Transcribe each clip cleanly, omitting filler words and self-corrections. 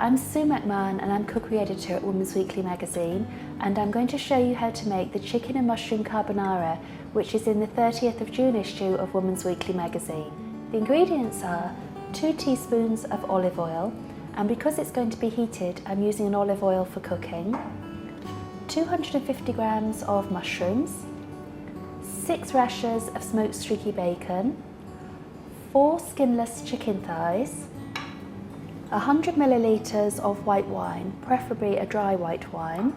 I'm Sue McMahon and I'm Cookery Editor at Women's Weekly magazine, and I'm going to show you how to make the chicken and mushroom carbonara, which is in the 30th of June issue of Women's Weekly magazine. The ingredients are 2 teaspoons of olive oil, and because it's going to be heated I'm using an olive oil for cooking, 250 grams of mushrooms, 6 rashers of smoked streaky bacon, 4 skinless chicken thighs, 100 millilitres of white wine, preferably a dry white wine,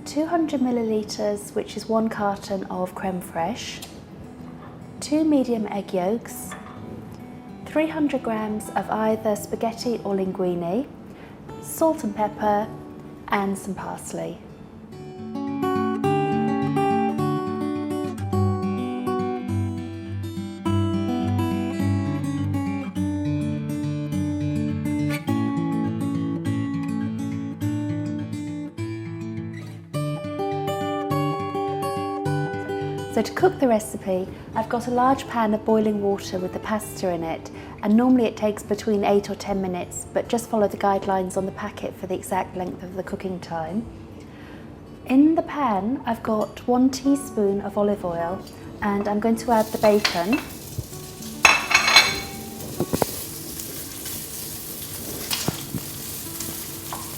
200 millilitres, which is 1 carton of creme fraiche, 2 medium egg yolks, 300 grams of either spaghetti or linguine, salt and pepper, and some parsley. So to cook the recipe, I've got a large pan of boiling water with the pasta in it, and normally it takes between 8 or 10 minutes, but just follow the guidelines on the packet for the exact length of the cooking time. In the pan, I've got 1 teaspoon of olive oil, and I'm going to add the bacon.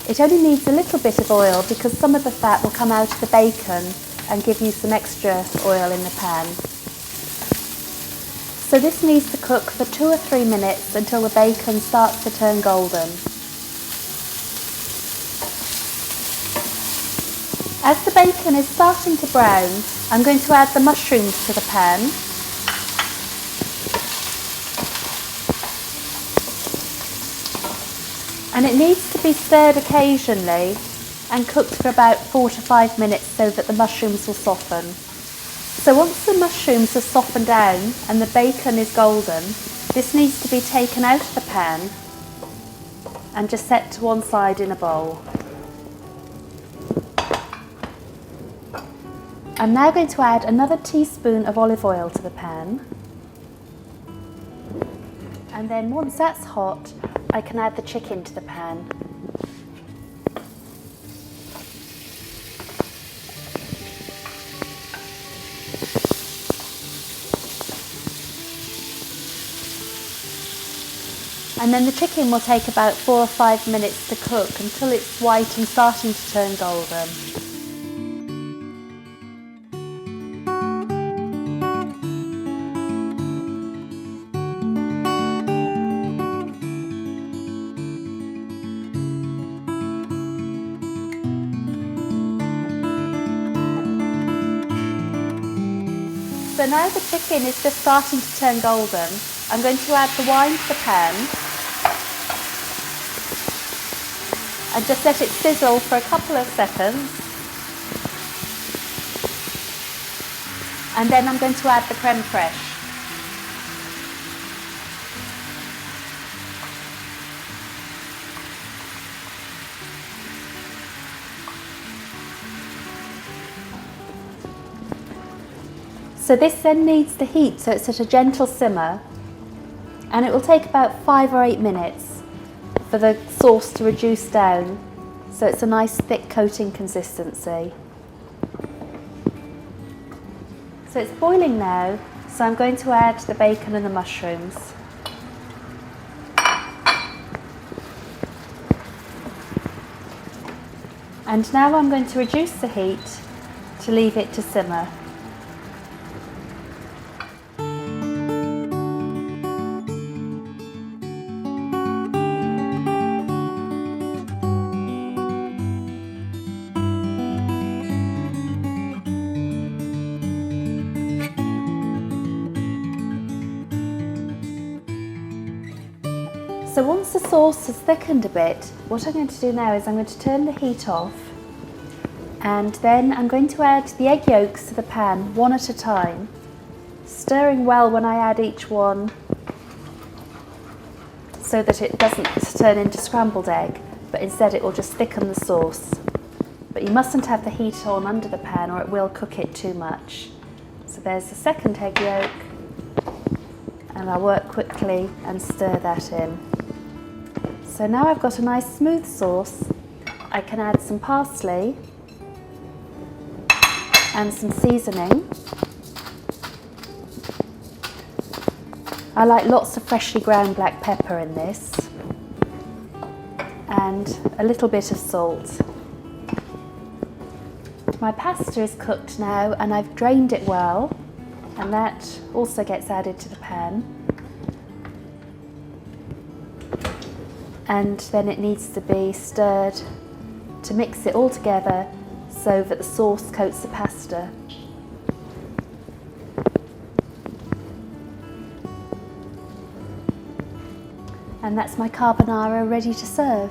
It only needs a little bit of oil because some of the fat will come out of the bacon and give you some extra oil in the pan. So this needs to cook for 2 or 3 minutes until the bacon starts to turn golden. As the bacon is starting to brown, I'm going to add the mushrooms to the pan. And it needs to be stirred occasionally and cooked for about 4 to 5 minutes so that the mushrooms will soften. So once the mushrooms are softened down and the bacon is golden, this needs to be taken out of the pan and just set to one side in a bowl. I'm now going to add another teaspoon of olive oil to the pan, and then once that's hot I can add the chicken to the pan. And then the chicken will take about 4 or 5 minutes to cook until it's white and starting to turn golden. So now the chicken is just starting to turn golden, I'm going to add the wine to the pan and just let it sizzle for a couple of seconds. And then I'm going to add the creme fraiche. So this then needs to heat so it's at a gentle simmer, and it will take about 5 or 8 minutes for the sauce to reduce down so it's a nice thick coating consistency. So it's boiling now, so I'm going to add the bacon and the mushrooms. And now I'm going to reduce the heat to leave it to simmer. So once the sauce has thickened a bit, what I'm going to do now is I'm going to turn the heat off, and then I'm going to add the egg yolks to the pan one at a time, stirring well when I add each one so that it doesn't turn into scrambled egg, but instead it will just thicken the sauce. But you mustn't have the heat on under the pan or it will cook it too much. So there's the second egg yolk, and I'll work quickly and stir that in. So now I've got a nice smooth sauce, I can add some parsley and some seasoning. I like lots of freshly ground black pepper in this, and a little bit of salt. My pasta is cooked now and I've drained it well, and that also gets added to the pan. And then it needs to be stirred to mix it all together so that the sauce coats the pasta. And that's my carbonara ready to serve.